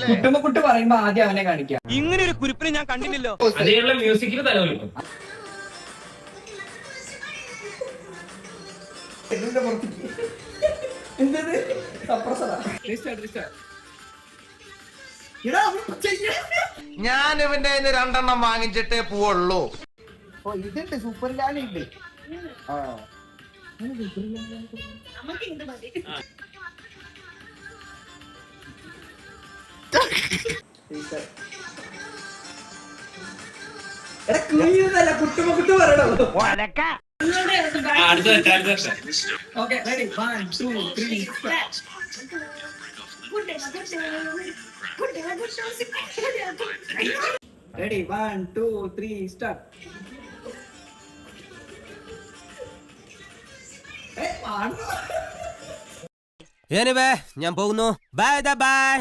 കുട്ടുമ്പക്കുട്ട് പറയുമ്പോ ആദ്യം അവനെ കാണിക്കാം. ഇങ്ങനെ ഒരു കുരിപ്പിനെ ഞാൻ കണ്ടില്ലല്ലോ. അതേയുള്ള മ്യൂസിക്കിന് തലവലിക്കും. ഞാൻ ഇവന്റെ 2 വാങ്ങിച്ചിട്ടേ പോവുള്ളൂ. ഇതുണ്ട് സൂപ്പർ ലാലുണ്ട്. കുട്ടുമ്പക്കുട്ട് പറയണോ? Okay ready 1 2 3 ready 1 2 3 start. ഞാൻ പോകുന്നു. Bye bye.